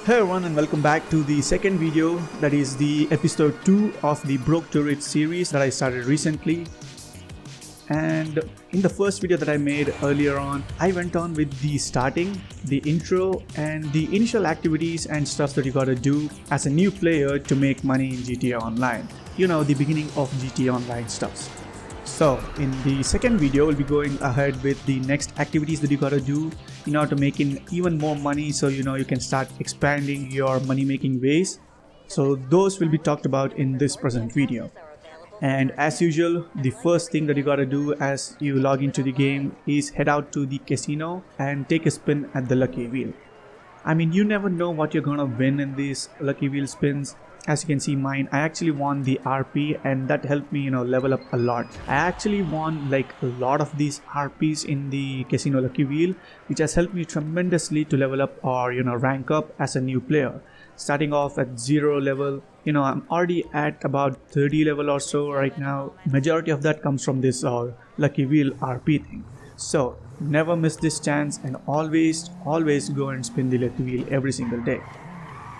Hey everyone, and welcome back to the second video, that is the episode 2 of the Broke to Rich series that I started recently. And in the first video that I made earlier on, I went on with the starting, the intro, and the initial activities and stuff that you gotta do as a new player to make money in GTA Online. You know, the beginning of GTA Online stuff. So in the second video, we'll be going ahead with the next activities that you gotta do in order to make even more money, so you can start expanding your money making ways. So those will be talked about in this present video. And as usual, the first thing that you gotta do as you log into the game is head out to the casino and take a spin at the lucky wheel. I mean, you never know what you're gonna win in these lucky wheel spins. As you can see mine, I actually won the RP and that helped me level up a lot. I actually won like a lot of these RPs in the casino lucky wheel, which has helped me tremendously to level up or rank up as a new player. Starting off at 0 level, I'm already at about 30 level or so right now. Majority of that comes from this lucky wheel RP thing. So never miss this chance and always go and spin the lucky wheel every single day.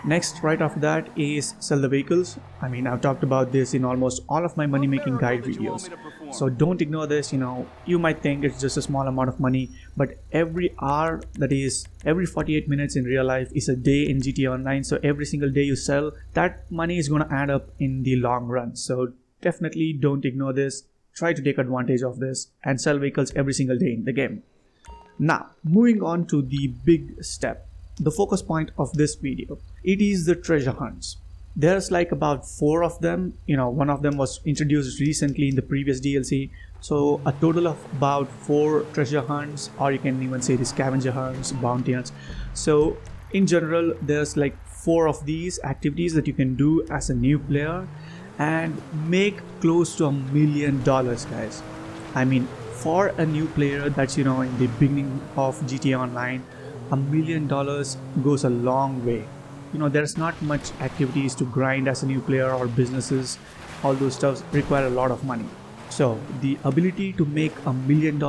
Next, right after that is sell the vehicles. I mean, I've talked about this in almost all of my money making guide videos. So don't ignore this. You might think it's just a small amount of money, but every hour, that is every 48 minutes in real life, is a day in GTA Online. So every single day you sell, that money is going to add up in the long run. So definitely don't ignore this. Try to take advantage of this and sell vehicles every single day in the game. Now, moving on to the big step, the focus point of this video. It is the treasure hunts. There's like about 4 of them. One of them was introduced recently in the previous DLC. So a total of about 4 treasure hunts, or you can even say the scavenger hunts, bounty hunts. So in general, there's like 4 of these activities that you can do as a new player and make close to $1 million, guys. I mean, for a new player that's in the beginning of GTA Online, $1 million goes a long way. There's not much activities to grind as a new player, or businesses. All those stuff require a lot of money. So the ability to make $1 million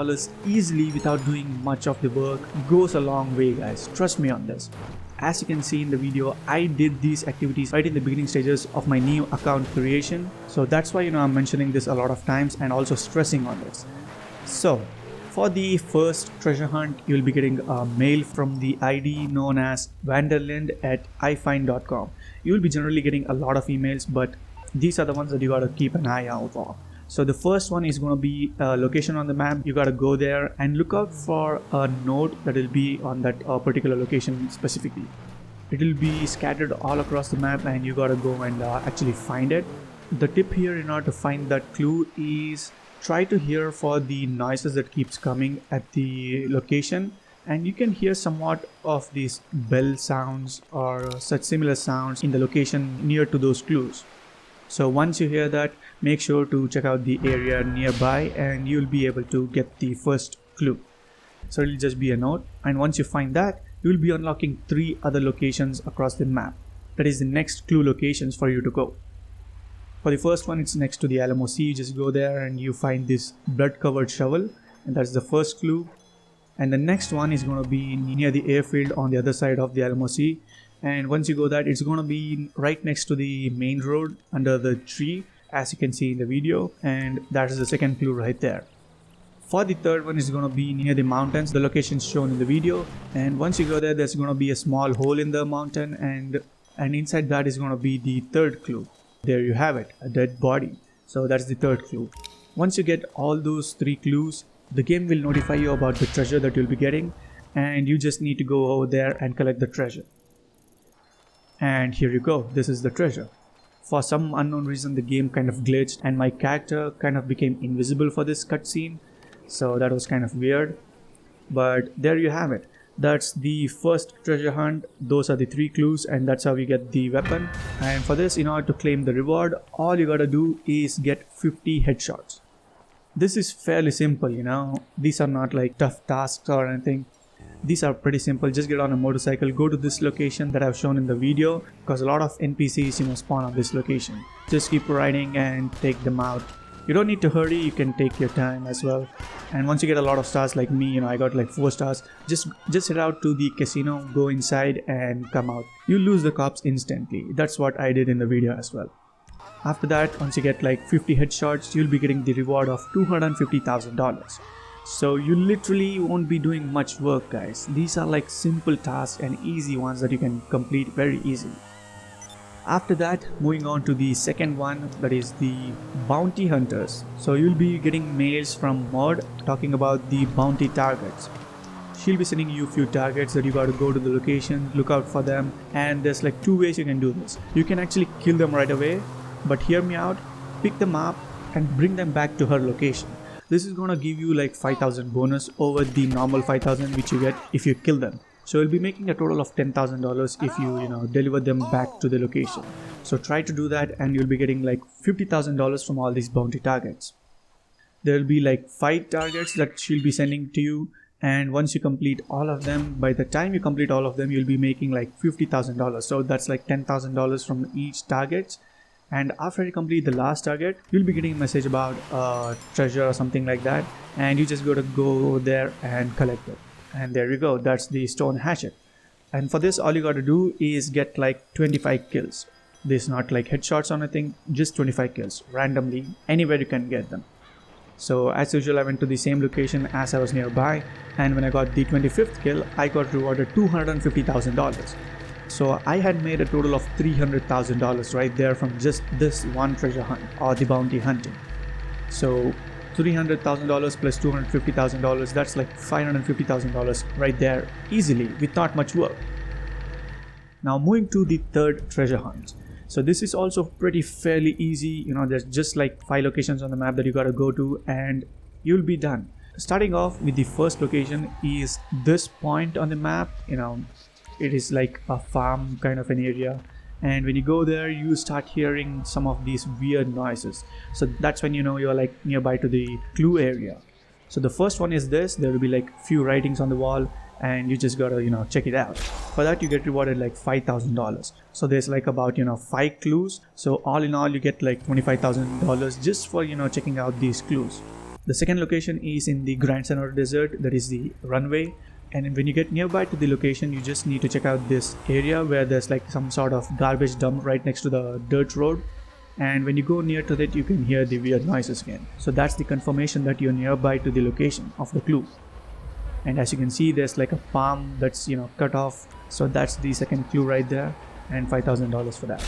easily without doing much of the work goes a long way, guys. Trust me on this. As you can see in the video, I did these activities right in the beginning stages of my new account creation. So that's why I'm mentioning this a lot of times and also stressing on this. So for the first treasure hunt, you will be getting a mail from the ID known as vanderland@ifind.com. You will be generally getting a lot of emails, but these are the ones that you gotta keep an eye out for. So the first one is going to be a location on the map. You gotta go there and look out for a note that will be on that particular location specifically. It will be scattered all across the map and you gotta go and actually find it. The tip here in order to find that clue is try to hear for the noises that keeps coming at the location, and you can hear somewhat of these bell sounds or such similar sounds in the location near to those clues. So once you hear that, make sure to check out the area nearby and you'll be able to get the first clue. So it'll just be a note, and once you find that, you'll be unlocking 3 other locations across the map. That is the next clue locations for you to go. For the first one, it's next to the LMOC. You just go there and you find this blood covered shovel, and that's the first clue. And the next one is going to be near the airfield on the other side of the LMOC, and once you go that, it's going to be right next to the main road under the tree, as you can see in the video, and that is the second clue right there. For the third one is going to be near the mountains, the location shown in the video, and once you go there, there's going to be a small hole in the mountain, and inside that is going to be the third clue. There you have it, a dead body. So that's the third clue. Once you get all those 3 clues, the game will notify you about the treasure that you'll be getting, and you just need to go over there and collect the treasure. And here you go, this is the treasure. For some unknown reason, the game kind of glitched and my character kind of became invisible for this cutscene. So that was kind of weird. But there you have it. That's the first treasure hunt. Those are the 3 clues, and that's how you get the weapon. And for this, in order to claim the reward, all you gotta do is get 50 headshots. This is fairly simple, These are not like tough tasks or anything. These are pretty simple. Just get on a motorcycle, go to this location that I've shown in the video, because a lot of NPCs spawn on this location. Just keep riding and take them out. You don't need to hurry, you can take your time as well. And once you get a lot of stars like me, I got like 4 stars, just head out to the casino, go inside and come out. You lose the cops instantly. That's what I did in the video as well. After that, once you get like 50 headshots, you'll be getting the reward of $250,000. So you literally won't be doing much work, guys. These are like simple tasks and easy ones that you can complete very easily. After that, moving on to the second one, that is the bounty hunters. So you'll be getting mails from Mod talking about the bounty targets. She'll be sending you a few targets that you got to go to the location, look out for them, and there's like 2 ways you can do this. You can actually kill them right away, but hear me out, pick them up and bring them back to her location. This is gonna give you like 5,000 bonus over the normal 5,000 which you get if you kill them. So you'll be making a total of $10,000 if you deliver them back to the location. So try to do that and you'll be getting like $50,000 from all these bounty targets. There will be like 5 targets that she'll be sending to you, and once you complete all of them, by the time you complete all of them, you'll be making like $50,000. So that's like $10,000 from each target. And after you complete the last target, you'll be getting a message about treasure or something like that, and you just got to go there and collect it. And there you go, that's the stone hatchet. And for this, all you got to do is get like 25 kills. This is not like headshots or anything, just 25 kills randomly, anywhere you can get them. So as usual, I went to the same location as I was nearby, and when I got the 25th kill, I got rewarded $250,000. So I had made a total of $300,000 right there from just this one treasure hunt or the bounty hunting. So $300,000 plus $250,000, that's like $550,000 right there easily with not much work. Now moving to the third treasure hunt. So this is also pretty fairly easy. There's just like 5 locations on the map that you gotta go to and you'll be done. Starting off with the first location is this point on the map. It is like a farm kind of an area, and when you go there you start hearing some of these weird noises. So that's when you're like nearby to the clue area. So the first one is this. There will be like few writings on the wall and you just gotta check it out. For that you get rewarded like $5,000. So there's like about 5 clues. So all in all you get like $25,000 just for checking out these clues. The second location is in the Grand Center Desert, that is the runway. And when you get nearby to the location, you just need to check out this area where there's like some sort of garbage dump right next to the dirt road. And when you go near to that, you can hear the weird noises again. So that's the confirmation that you're nearby to the location of the clue. And as you can see, there's like a palm that's cut off. So that's the second clue right there, and $5,000 for that.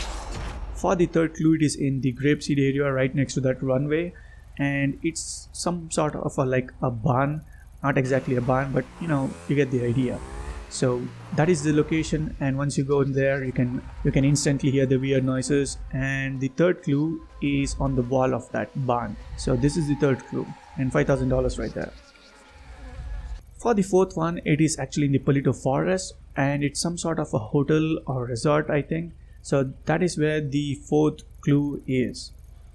For the third clue, it is in the grapeseed area right next to that runway, and it's some sort of a barn. Not exactly a barn, but you get the idea. So that is the location, and once you go in there, you can instantly hear the weird noises. And the third clue is on the wall of that barn. So this is the third clue, and $5,000 right there. For the fourth one, it is actually in the Palito Forest, and it's some sort of a hotel or resort, I think. So that is where the fourth clue is.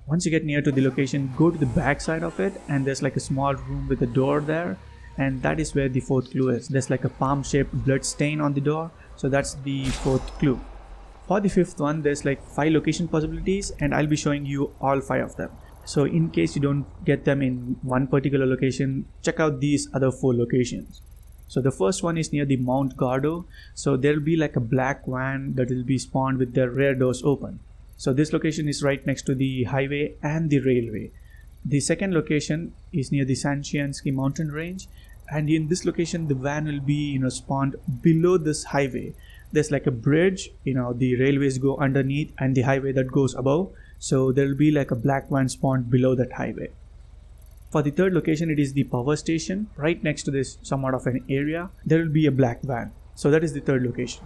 Once you get near to the location, go to the back side of it, and there's like a small room with a door there. And that is where the fourth clue is. There's like a palm-shaped blood stain on the door. So that's the fourth clue. For the fifth one, there's like 5 location possibilities, and I'll be showing you all 5 of them. So in case you don't get them in one particular location, check out these other 4 locations. So the first one is near the Mount Gardo. So there'll be like a black van that will be spawned with their rear doors open. So this location is right next to the highway and the railway. The second location is near the Sanchiansky mountain range, and in this location the van will be spawned below this highway. There's like a bridge, the railways go underneath and the highway that goes above. So there will be like a black van spawned below that highway. For the third location, it is the power station. Right next to this somewhat of an area, there will be a black van. So that is the third location.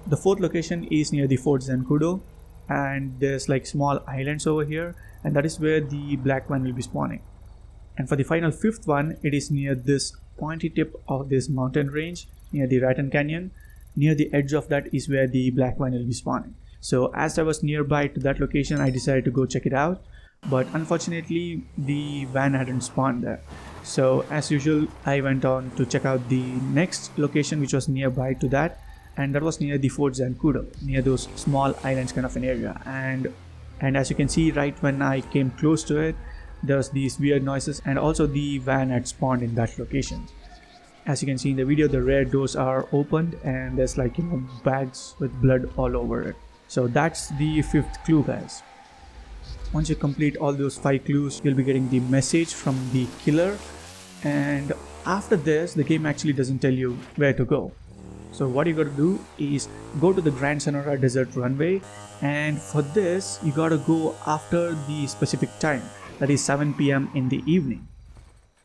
The fourth location is near the Fort Zancudo, and there's like small islands over here, and that is where the black one will be spawning. And for the final fifth one, it is near this pointy tip of this mountain range near the Raton Canyon. Near the edge of that is where the black one will be spawning. So as I was nearby to that location, I decided to go check it out, but unfortunately the van hadn't spawned there. So as usual, I went on to check out the next location which was nearby to that, and that was near the Fort Zancudo, near those small islands kind of an area. And And as you can see, right when I came close to it, there's these weird noises, and also the van had spawned in that location. As you can see in the video, the rear doors are opened and there's like, bags with blood all over it. So that's the 5th clue, guys. Once you complete all those 5 clues, you'll be getting the message from the killer, and after this the game actually doesn't tell you where to go. So what you gotta do is go to the Grand Sonora Desert runway, and for this you gotta go after the specific time, that is 7 p.m. in the evening.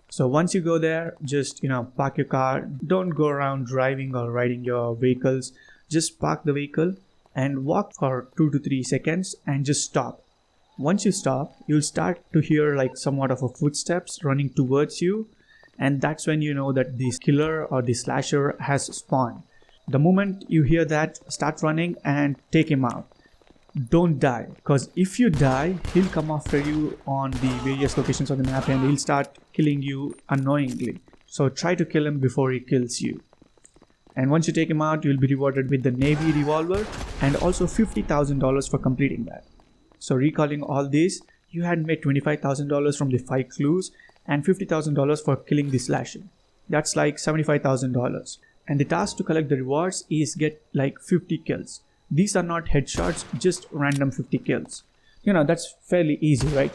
So once you go there, just park your car. Don't go around driving or riding your vehicles. Just park the vehicle and walk for 2 to 3 seconds and just stop. Once you stop, you'll start to hear like somewhat of a footsteps running towards you, and that's when you know that the killer or the slasher has spawned. The moment you hear that, start running and take him out. Don't die, because if you die, he'll come after you on the various locations on the map and he'll start killing you unknowingly. So try to kill him before he kills you. And once you take him out, you'll be rewarded with the Navy revolver and also $50,000 for completing that. So recalling all this, you had made $25,000 from the 5 clues and $50,000 for killing the slasher. That's like $75,000. And the task to collect the rewards is get like 50 kills. These are not headshots, just random 50 kills. That's fairly easy, right?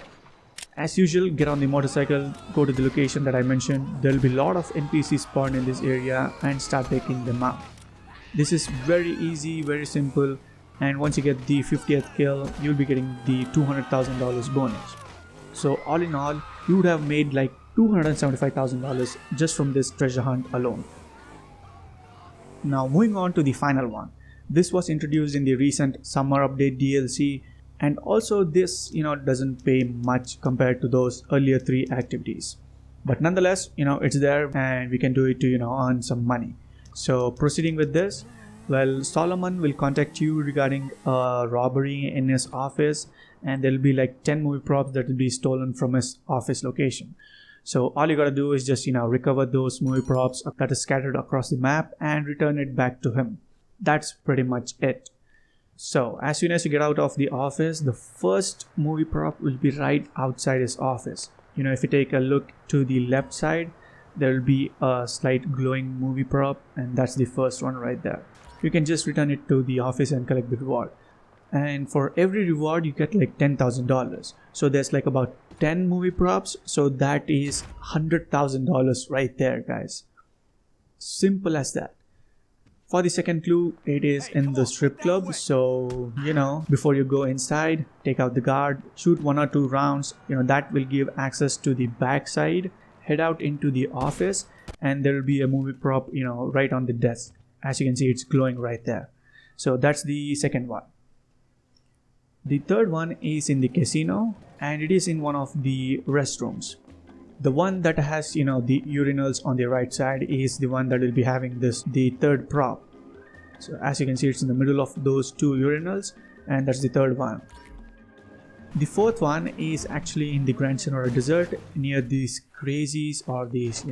As usual, get on the motorcycle, go to the location that I mentioned. There'll be a lot of NPCs spawned in this area and start taking them out. This is very easy, very simple. And once you get the 50th kill, you'll be getting the $200,000 bonus. So all in all, you would have made like $275,000 just from this treasure hunt alone. Now moving on to the final one. This was introduced in the recent summer update DLC, and also this doesn't pay much compared to those earlier 3 activities. But nonetheless, it's there and we can do it to earn some money. So proceeding with this, well, Solomon will contact you regarding a robbery in his office, and there'll be like 10 movie props that will be stolen from his office location. So all you gotta do is just recover those movie props that are scattered across the map and return it back to him. That's pretty much it. So as soon as you get out of the office, the first movie prop will be right outside his office. If you take a look to the left side, there will be a slight glowing movie prop, and that's the first one right there. You can just return it to the office and collect the reward. And for every reward you get like $10,000. So there's like about 10 movie props, so that is $100,000 right there, guys. Simple as that. For the second clue, it is in the strip club. So before you go inside, take out the guard, shoot 1 or 2 rounds. That will give access to the back side. Head out into the office and there will be a movie prop right on the desk. As you can see, it's glowing right there. So that's the second one. The third one is in the casino, and it is in one of the restrooms. The one that has the urinals on the right side is the one that will be having the third prop. So as you can see, it's in the middle of those 2 urinals, and that's the third one. The fourth one is actually in the Grand Sonora Desert near these crazies, or these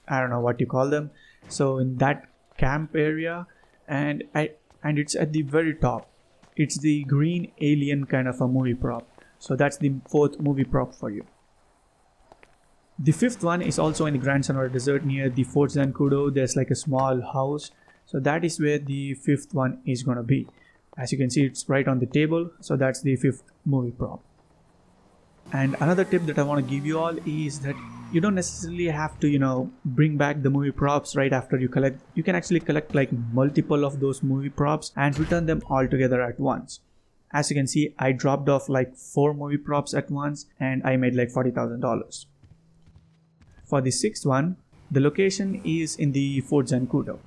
I don't know what you call them. So in that camp area, and it's at the very top. It's the green alien kind of a movie prop. So that's the 4th movie prop for you. The 5th one is also in the Grand Sonora Desert near the Fort Zancudo. There's like a small house. So that is where the 5th one is going to be. As you can see, it's right on the table. So that's the 5th movie prop. And another tip that I want to give you all is that you don't necessarily have to bring back the movie props right after you collect. You can actually collect like multiple of those movie props and return them all together at once. As you can see, I dropped off like 4 movie props at once and I made like $40,000. For the 6th one, the location is in the Fort Zancudo,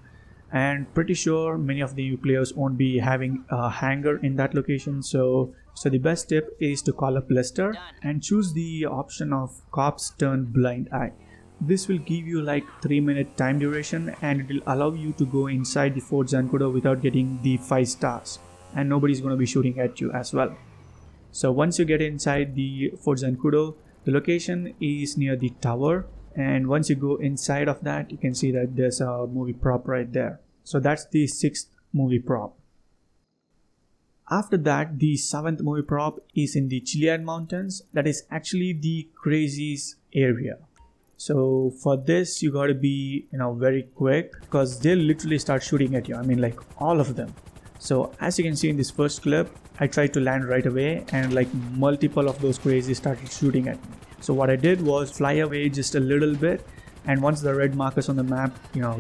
and pretty sure many of the new players won't be having a hangar in that location. So the best tip is to call up Lester and choose the option of cops turn blind eye. This will give you like 3-minute time duration, and it will allow you to go inside the Fort Zancudo without getting the 5 stars, and nobody's going to be shooting at you as well. So once you get inside the Fort Zancudo, the location is near the tower, and once you go inside of that, you can see that there's a movie prop right there. So that's the 6th movie prop. After that, the 7th movie prop is in the Chilean mountains. That is actually the crazies area. So for this, you gotta be, very quick because they'll literally start shooting at you. I mean, like all of them. So as you can see in this first clip, I tried to land right away and like multiple of those crazies started shooting at me. So what I did was fly away just a little bit, and once the red markers on the map,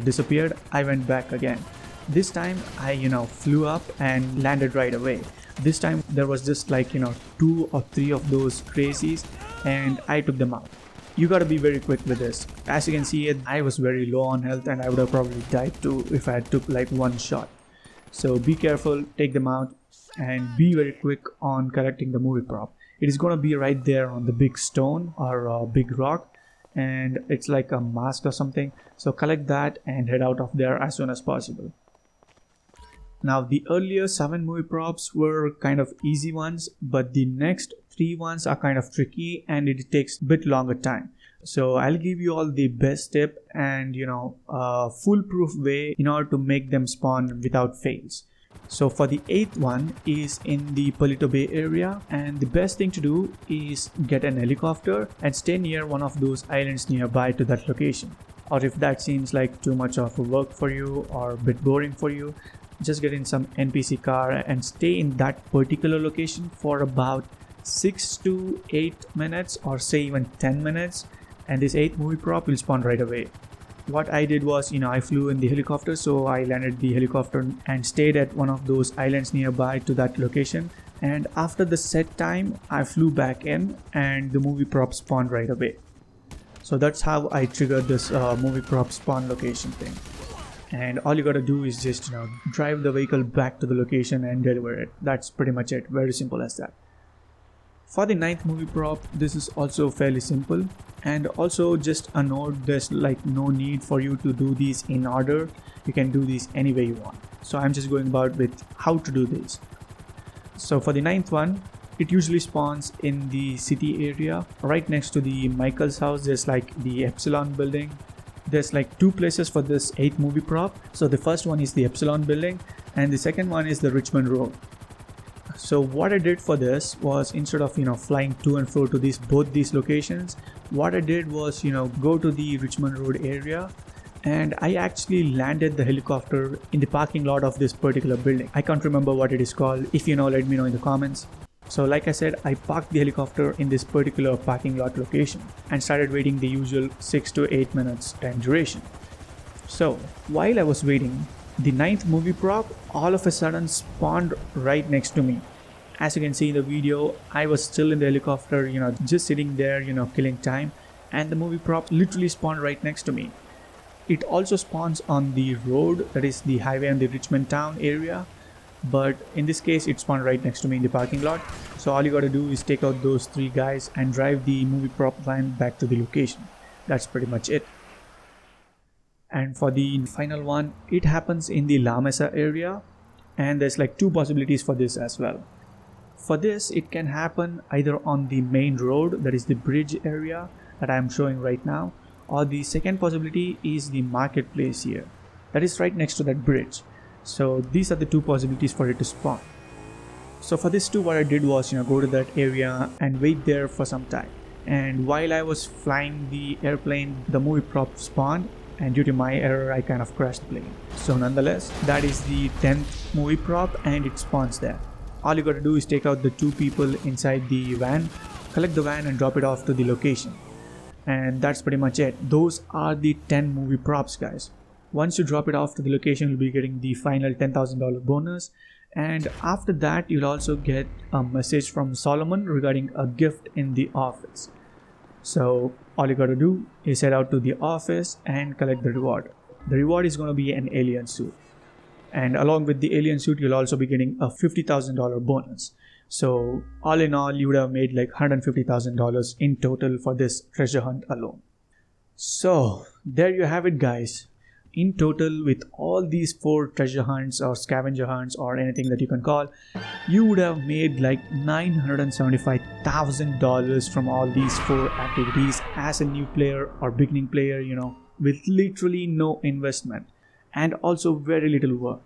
disappeared, I went back again. This time I, flew up and landed right away. This time there was just like, 2 or 3 of those crazies and I took them out. You gotta be very quick with this. As you can see, I was very low on health and I would have probably died too if I had took like one shot. So be careful, take them out, and be very quick on collecting the movie prop. It is gonna be right there on the big stone or a big rock, and it's like a mask or something. So collect that and head out of there as soon as possible. Now the earlier 7 movie props were kind of easy ones, but the next 3 ones are kind of tricky and it takes a bit longer time. So I'll give you all the best tip and a foolproof way in order to make them spawn without fails. So for the 8th one is in the Palito Bay area, and the best thing to do is get an helicopter and stay near one of those islands nearby to that location. Or if that seems like too much of work for you or a bit boring for you, just get in some NPC car and stay in that particular location for about 6 to 8 minutes or say even 10 minutes, and this 8th movie prop will spawn right away. What I did was, I flew in the helicopter, so I landed the helicopter and stayed at one of those islands nearby to that location, and after the set time I flew back in and the movie prop spawned right away. So that's how I triggered this movie prop spawn location thing. And all you gotta do is just drive the vehicle back to the location and deliver it. That's pretty much it. Very simple as that. For the 9th movie prop, this is also fairly simple, and also just a note, there's like no need for you to do these in order. You can do these any way you want. So I'm just going about with how to do this. So for the 9th one, it usually spawns in the city area right next to the Michael's house. There's like the Epsilon building. There's like 2 places for this 8th movie prop. So the first one is the Epsilon building and the second one is the Richmond Road. So what I did for this was, instead of flying to and fro to both these locations, what I did was go to the Richmond Road area, and I actually landed the helicopter in the parking lot of this particular building. I can't remember what it is called. If you know, let me know in the comments. So like I said, I parked the helicopter in this particular parking lot location and started waiting the usual 6 to 8 minutes time duration. So while I was waiting, the 9th movie prop all of a sudden spawned right next to me. As you can see in the video, I was still in the helicopter, just sitting there, killing time, and the movie prop literally spawned right next to me. It also spawns on the road, that is the highway in the Richmond town area, but in this case it spawned right next to me in the parking lot. So all you gotta do is take out those 3 guys and drive the movie prop van back to the location. That's pretty much it. And for the final one, it happens in the La Mesa area, and there's like 2 possibilities for this as well. For this, it can happen either on the main road, that is the bridge area that I am showing right now, or the second possibility is the marketplace here, that is right next to that bridge. So these are the 2 possibilities for it to spawn. So for this too, what I did was go to that area and wait there for some time, and while I was flying the airplane, the movie prop spawned, and due to my error I kind of crashed the plane. So nonetheless, that is the 10th movie prop and it spawns there. All you gotta do is take out the 2 people inside the van, collect the van and drop it off to the location. And that's pretty much it. Those are the 10 movie props, guys. Once you drop it off to the location, you'll be getting the final $10,000 bonus, and after that you'll also get a message from Solomon regarding a gift in the office. So all you gotta do is head out to the office and collect the reward. The reward is gonna be an alien suit, and along with the alien suit you'll also be getting a $50,000 bonus. So all in all, you would have made like $150,000 in total for this treasure hunt alone. So there you have it, guys. In total, with all these 4 treasure hunts or scavenger hunts or anything that you can call, you would have made like $975,000 from all these 4 activities as a new player or beginning player, with literally no investment and also very little work.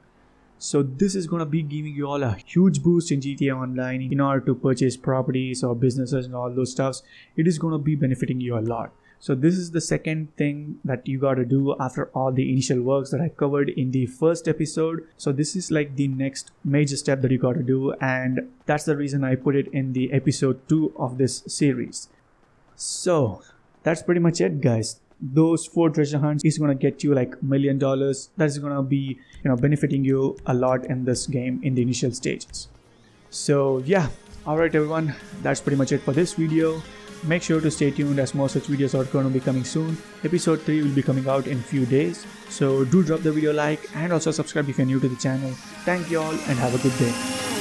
So this is gonna be giving you all a huge boost in GTA Online in order to purchase properties or businesses and all those stuffs. It is gonna be benefiting you a lot. So this is the second thing that you gotta do after all the initial works that I covered in the first episode. So this is like the next major step that you gotta do, and that's the reason I put it in the episode 2 of this series. So that's pretty much it, guys. Those 4 treasure hunts is gonna get you like $1 million. That is gonna be, benefiting you a lot in this game in the initial stages. So yeah, alright everyone, that's pretty much it for this video. Make sure to stay tuned as more such videos are going to be coming soon. Episode 3 will be coming out in few days. So do drop the video like and also subscribe if you're new to the channel. Thank you all and have a good day.